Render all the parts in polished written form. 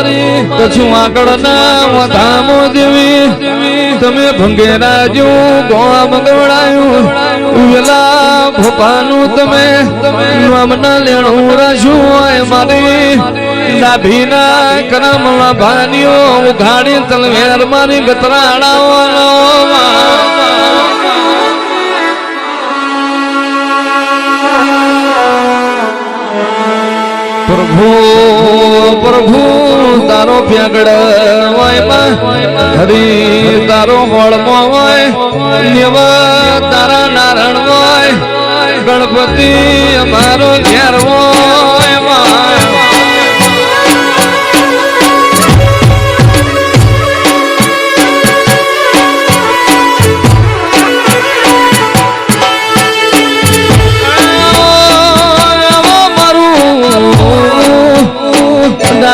કશું આકળ ના વધામો દેવી તમે ભંગેરા જેવું ગોળા મગવડાયું વેલા ભોપાનું તમે નામના લેણું રાખ્યું હોય મારી ડાભીના કરમલા ભાનીઓ ઉઘાડી તલવેર મારી ગતરાડાઓ પ્રભુ પ્રભુ તારો પ્યાગડ હોય હરી તારો હોળમાં હોય નેવ તારા નારાયણ હોય ગણપતિ અમારો ઘેર હોય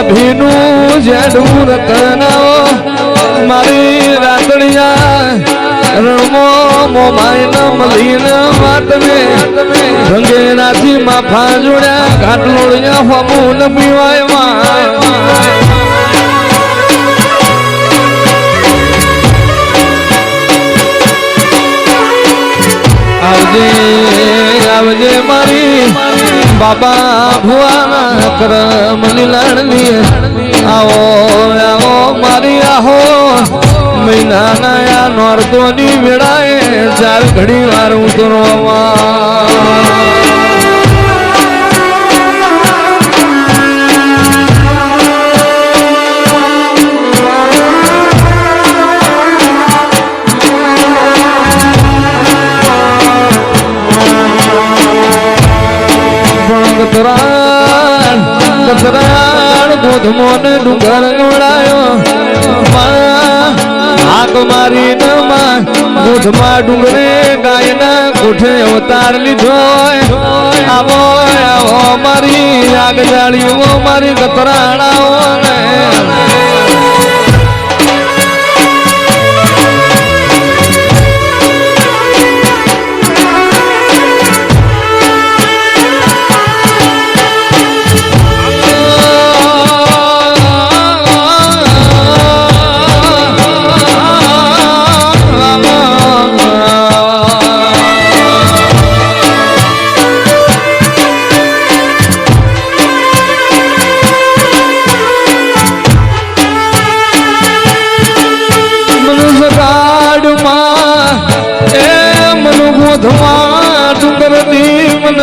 ભીનું જેડું રતનાઓ મારી રાતડિયા રણમો મોમાઈ ન મલીન વાતને ભંગેરાથી માફા જોડ્યા ઘાટલોડિયા હોમું ન પીવાય આવજે આવજે મારી બાબા ભુવાના કરમ લીલાણની આવો આવો મારી આહો મહિનાના આ નોરતોની વેળાએ ચાર ઘડી વાર ઉતરવામાં કતરાણ ગોધમો ને ડુંગર ગોળાયો આગ મારી ગોધમાં ડુંગરે ગાયના કોઠે અવતાર લીધો આવો આવો મારી આગ જાળીઓ મારી કતરાણાઓ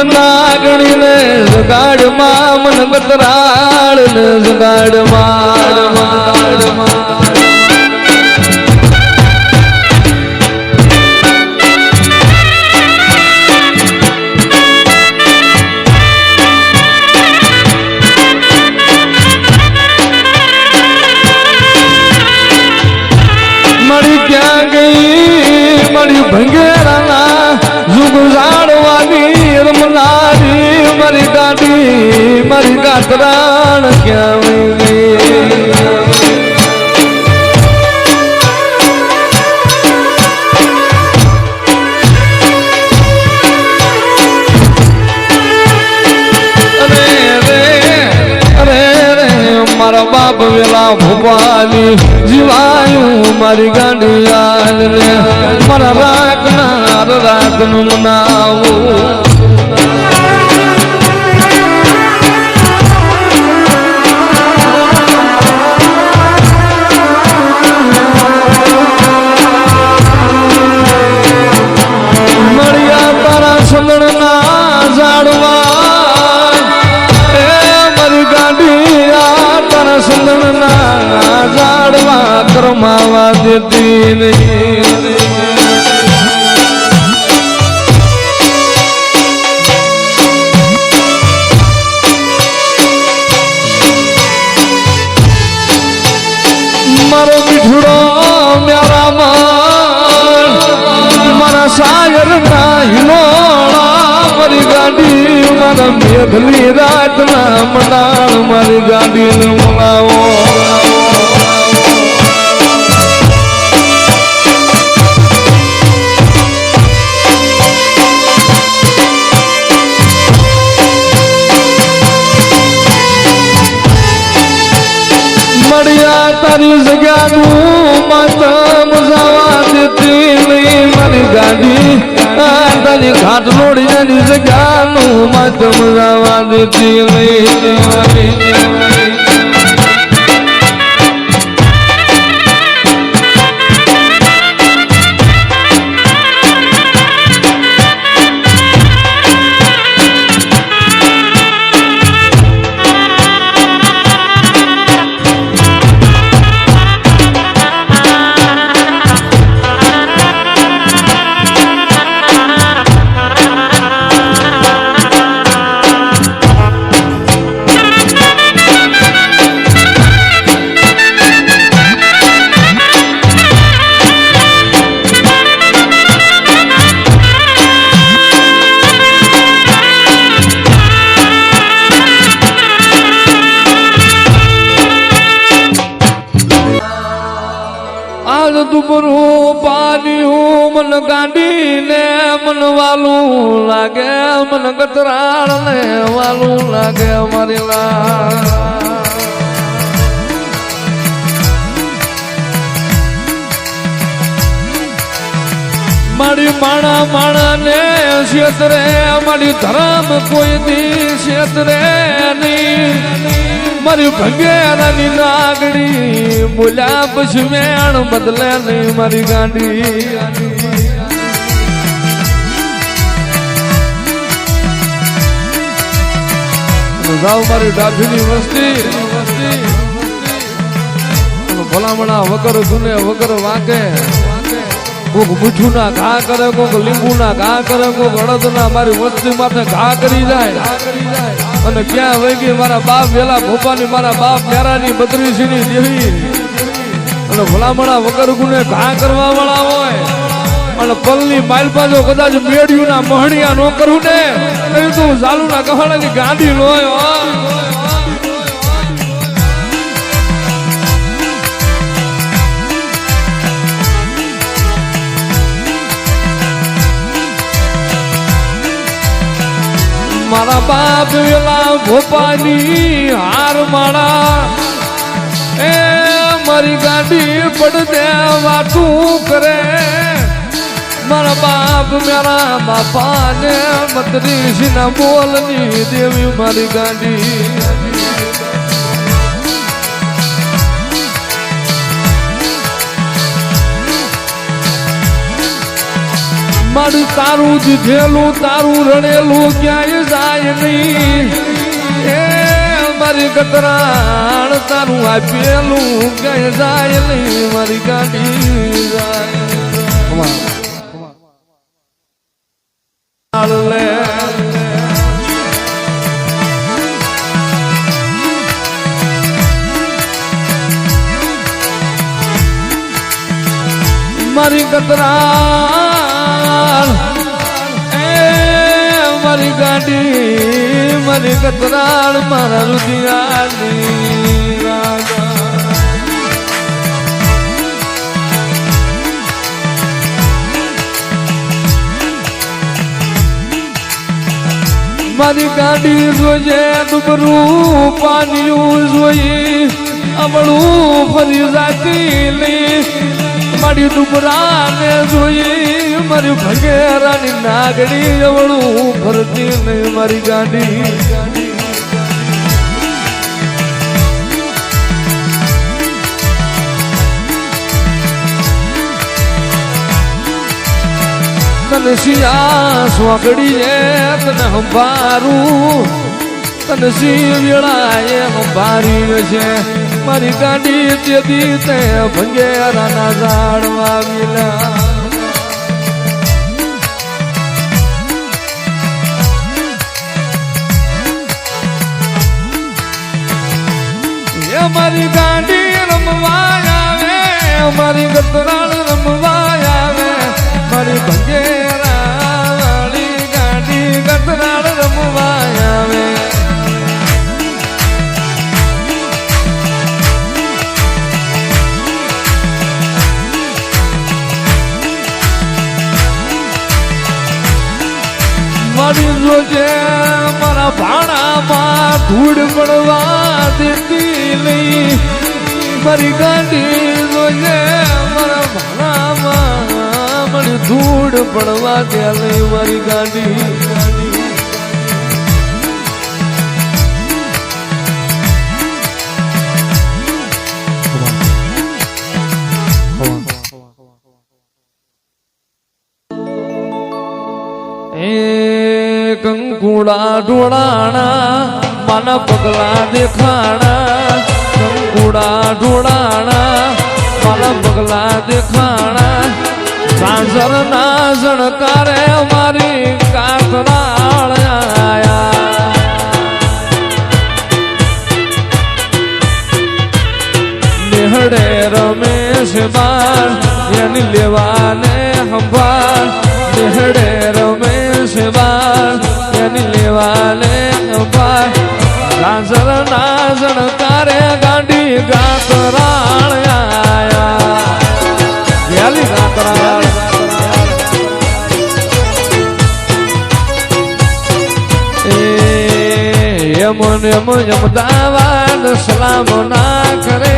નાગણી ને જગાડમાં મન ગતરાળ ને જગાડમાં મળી ક્યાં ગઈ મળી ભંગેરાના જુગ ઝાડવાની રમનારી મારી ગાડી મારી ગાતરાણ ક્યાં મારા બાપ વેલા ભોપાલી જીવાયું મારી ગાડી યાદ રે મારા રાખનાર રાતનું મનાવું મળ્યા તારા સંગણના ઝાડવા એ મારી ગાડી તારા સંગણના ઝાડવા કરમાવા દેતી નહીં મારો મીઠડો મ્યારામાં મારા સાગર ના હિલોળા મારી ગાડી મારા મેઘલી રાત ના મનાળ મારી ગાડી ને મનાવો મળ્યા તારી જગ્યાનું માતમ જવા દેતી નહીં મારી ગાડી તારી ઘાટ લોડીની જગ્યાનું માતમ જવા દેતી નહીં દુબરું પાડ્યું મન ગાંડીને મન વાલું લાગે મન ગતરાળ ને વાલું લાગે મારી મારી માણા માણા ને ક્ષેત્રે મારી ધરમ કોઈ દી ક્ષેત્રે નહીં મારી ભંગેરાની નાગડી બોલ્યા પછી મેણ બદલે નહીં મારી ગાંડી મારી ડાભીની વસ્તી ભલામણા વગર ગુને વગર વાંકે કોક મીઠું ના ઘા કરે કોક લીંબુ ના ઘા કરે કોક અડદ ના મારી વસ્તી માથે ઘા કરી જાય અને ક્યાં વહી ગઈ મારા બાપ વેલા ભોપાની મારા બાપ પ્યારાની બત્રીસીની દેવી અને ભલામણા વગર ગુને ઘા કરવા વાળા હોય અને પલની માલપા જો કદાચ મેળ્યું ના મહણિયા નો કરું ને એ તું ઝાલુ ના કહાડાની ગાંડી લોય મારા બાપ વેલા ભોપાની હાર માળા એ મારી ગાડી પડદે વાતું કરે મારા બાપ મેરા બાપા ને મતરીશ ના બોલની દેવી મારી ગાડી મારું તારું દીધેલું તારું રણેલું ક્યાંય જાય નહીં એ મારી ગતરાણ તારું આપેલું ક્યાંય જાય નહીં મારી ગાડી જાય મારી ગતરાણ મારી ગાડી મારી ગતરાળ મારા રુદિયાની મારી ગાડી જોઈએ ડુબરું પાણીયું જોઈ અમળું ફરી જાતી મારી ડુબરાને જોઈ મારી ભગેરાની નાગડી અવળું ફરતી નહીં મારી ગાડી તને શિયા સ્વાગડી છે તને હંભારું તને સિંહ વેળાએ હંભારી છે મારી ગાડી તેથી તે ભંગેરાના ઝાડ વાવેલા મારી ગાડી રમવા આવે મારી ગતરાળ રમવા આવે મારી ભંગેરા વાળી ગાડી ગતરાળ રમવા આવે મારી જોજે મારા ભાણામાં ધૂળ પડવા દેતી નહીં મારી ગાંડી જોજે મારા ભાણામાં મને ધૂળ પડવા ત્યાં લઈ મારી ગાંડી કંકુડા ઢોળાણા માના પગલા દેખાણા કંકુડા ઢોળાણા માના પગલા દેખાણા સાંજર ના જણકારે મારી કાતરાળ આયા નેહડે રમેશ બાર એની લેવાને સંભાળ નેહડે રમેશ બાર એની લેવાને સંભાળ સાંજર ના જણકારે ગાંડી કાતરાળ આયા વ્યાલી કાતરાળ યમન યમદાવાદ સલામ ના કરે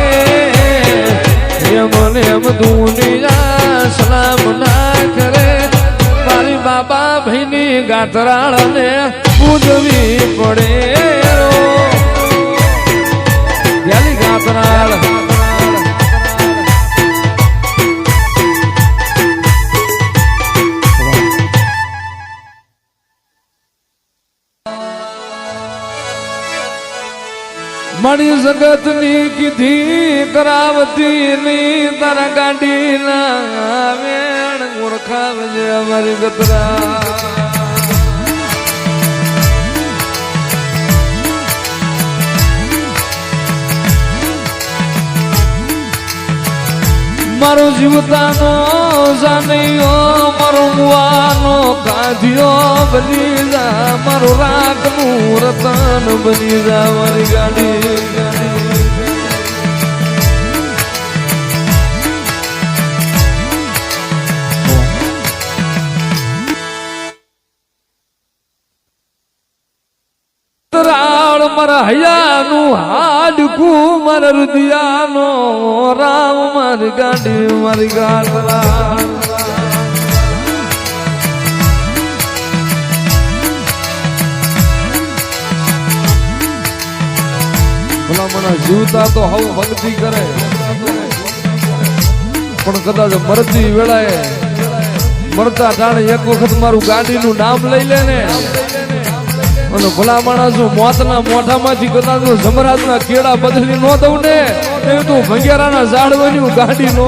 યમન યમ દુનિયા સલામ ના કરે મારી બાબા ભાઈની ગાતરાળ ને પૂજવી પડે વ્યાલી ગાતરાળ મારી જગત ની કીધી કરાવતી ની તારા ગાડી ના વેણ મૂર્ખાવજે અમારી ગતરા મારો જીવતાનો જાનૈયો મારો મુવાનો કાઢ્યો બની જા મારો રાગનું રતન બની જા મારી ગાડી મારા હૈયાનું હાડકું મારા રુદિયાનો રામ મારી ગાડી મારી ગાડલા ભલા મને જીવતા તો હવ ભક્તિ કરે પણ કદાચ મરતી વેળાએ મરતા ટાણે એક વખત મારું ગાડીનું નામ લઈ લે ને અને ભલા માણસ મોતના મોઢામાંથી કદાચ જમરાજના કેળા બદલી ન દઉં ને એ તું ભંગેરાના ઝાડવાની ગાડી નો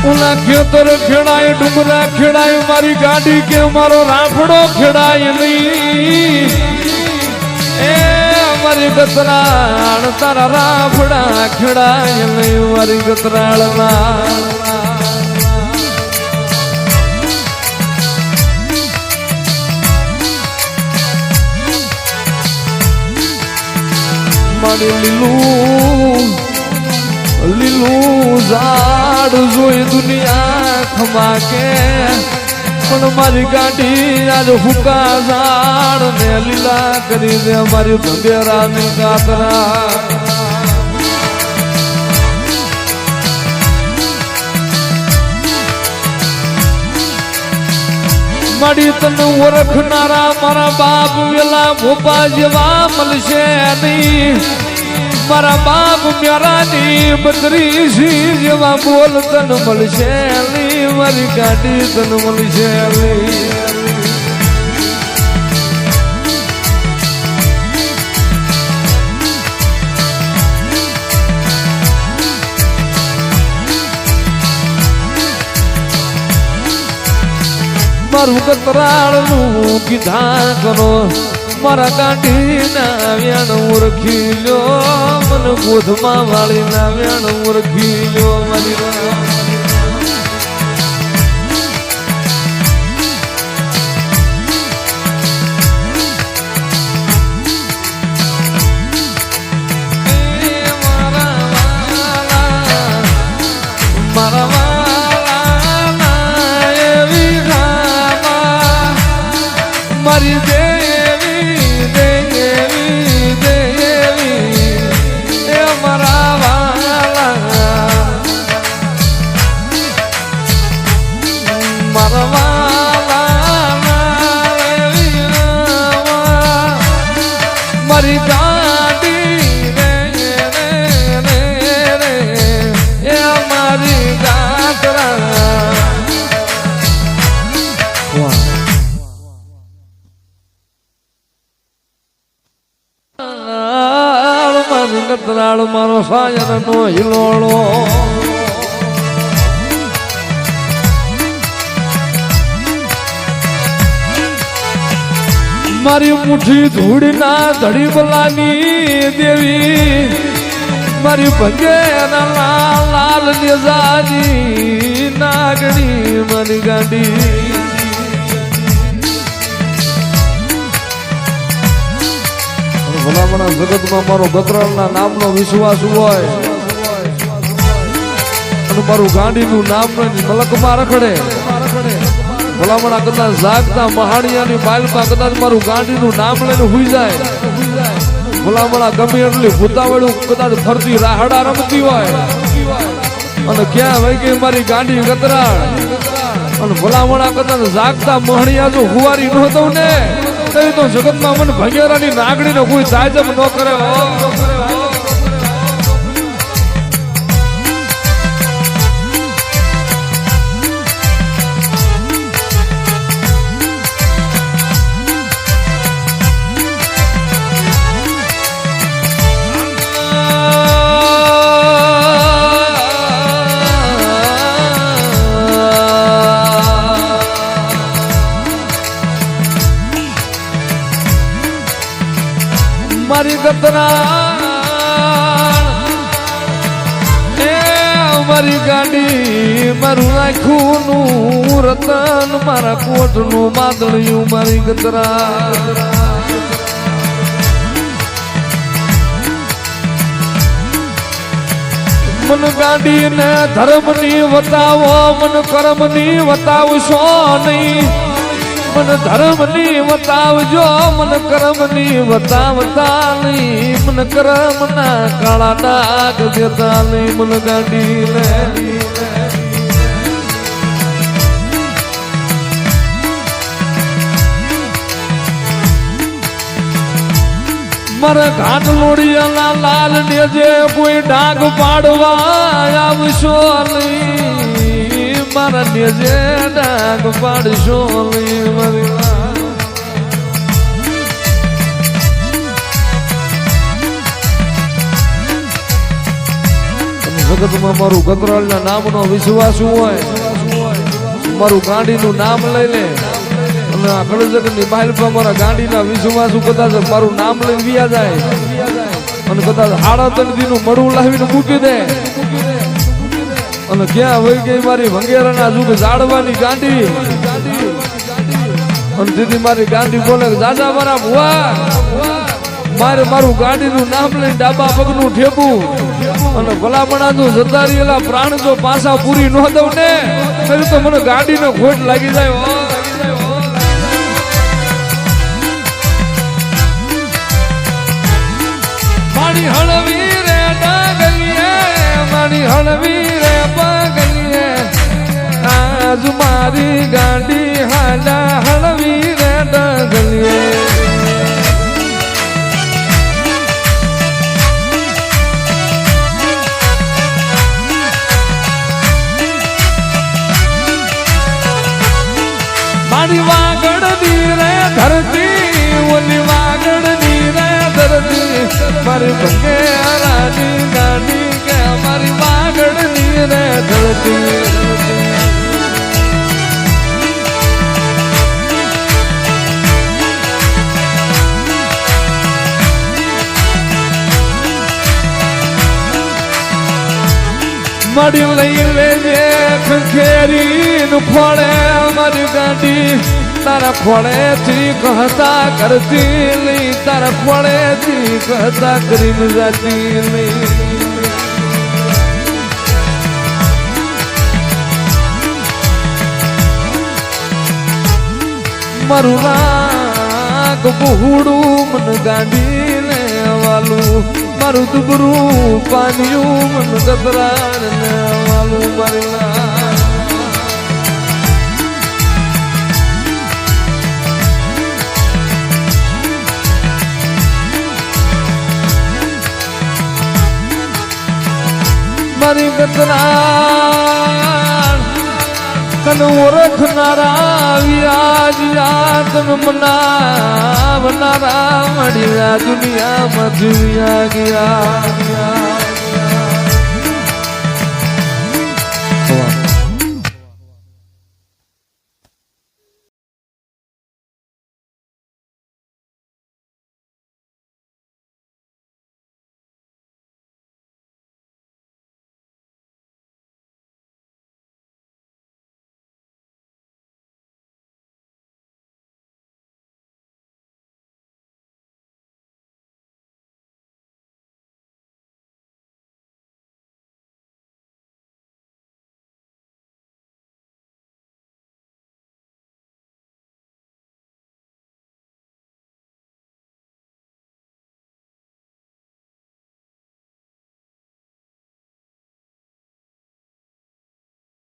ઉના ખેતર ખેડાય ડુંગરા ખેડાય મારી ગાડી કે મારો રાફડો ખેડાય નહીં એ મારી ગતરાળ તારા રાફડા ખેડાય નહીં મારી ગતરાળ મારી લીલું લીલું ઝાડ જોઈ દુનિયા ખમાકે પણ મારી ગાડી આજ હુકા ઝાડ ને લીલા કરી દે મારી ભંગેરાની કાતરા મારી તને ઓળખનારા મારા બાપ વેલા ભોપા જેવા મળશે નહીં મારા બાપ મ્યારાની બકરી સી જેવા બોલ તન મળશે નહીં મારી ગાડી તન મળશે નહીં મારું કતરાળનું કીધા કરો મારા ગાંઠીના વેણ ઓળખી લો મને ગોધમાં વાળીના વેણ ઓળખી લો મારી સાયરનો હિલોળો મારી મુઠ્ઠી ધૂળના ધડી બલાની દેવી મારી ભંગેના લાલ નેજાની નાગણી મારી ગાંડી ભલામણા જગતમાં મારો ગતરાળના નામનો વિશ્વાસ હોય અને મારું ગાંડીનું નામ મલકમાં રખડે ભલામણા કદાચ જાગતા મહાણિયાની બાલમાં કદાચ મારું ગાંડીનું નામ લઈને હુઈ જાય ભલામણા ગમે એટલી ભૂતાવળું કદાચ ફરતી રાહડા રમતી હોય અને ક્યાં વહી ગઈ મારી ગાંડી ગતરાળ અને ભલામણા કદાચ જાગતા મહાણિયા જો હુવારી ન દઉં ને તો જગતમાં મને ભંગેરાની નાગણીનો કોઈ તાજબ ન કરે મારી ગતરાણ એ મારી ગાડી મારું આખું નું રતન મારા કોટ નું માદળિયું મારી ગતરાણ મન ગાડીને ધર્મની વતાવો મન કર્મની વતાવશો નહીં મન ધર્મની વતાવજો મન કર્મની વતાવતા નહીં મન કર્મના કાળા ડાગ દેતા નહીં મન ગાડીને મારા ઘાટ લોડિયાના લાલ ને જે કોઈ ડાગ પાડવા આવશો નહીં મારા નેજે ડાગ પાડશો જગતમાં મારું ગતરાળના નામનો વિશ્વાસ હોય મારું ગાંડીનું નામ લઈ લે અને આ કળજગની માલપા મારા ગાંડીના વિશ્વાસ કદાચ મારું નામ લઈને વિયા જાય અને કદાચ હાડા તનદીનું મળું લાવીને મૂકી દે અને ક્યાં વહી ગઈ મારી ભંગેરાના જુગ જાડવાની ગાંડી અને દીદી મારી ગાંડી બોલે દાદા મારા ભુવા મારે મારું ગાડીનું નામ લઈને ડાબા પગનું ઠેબું અને ભલામણા જો જતા રહેલા પ્રાણ જો પાછા પૂરી ન દઉં ને તો મને ગાડીને ખોટ લાગી જાય મારી હળવી રે ડાગલીએ મારી હળવી રે પાગલીએ આજ મારી ગાડી હાલા હળવી રે ડાગલીએ મારી વાગડની રે ધરતી ઓલી વાગડની રે ધરતી મારી ભંગેરાની ગાડી કે મારી વાગડની રે ધરતી મારી લઈ લેજે ખંખેરી નું ખોળે મારી ગાડી તારા ખોળે થી કહતા કરતી લઈ તારા ખોળે થી કહતા કરીને જાતી લઈ મારું રાગ બહુડું મન ગાડી ને વાલું મારું દુબરું પાનિયું મન ગતરાણ ને વાલું મારી મારી ગતરાણ તન ઓળખનારા વ્યાજ યાદન મનાવનારા મળ્યા દુનિયામાં જીવ્યા ગયા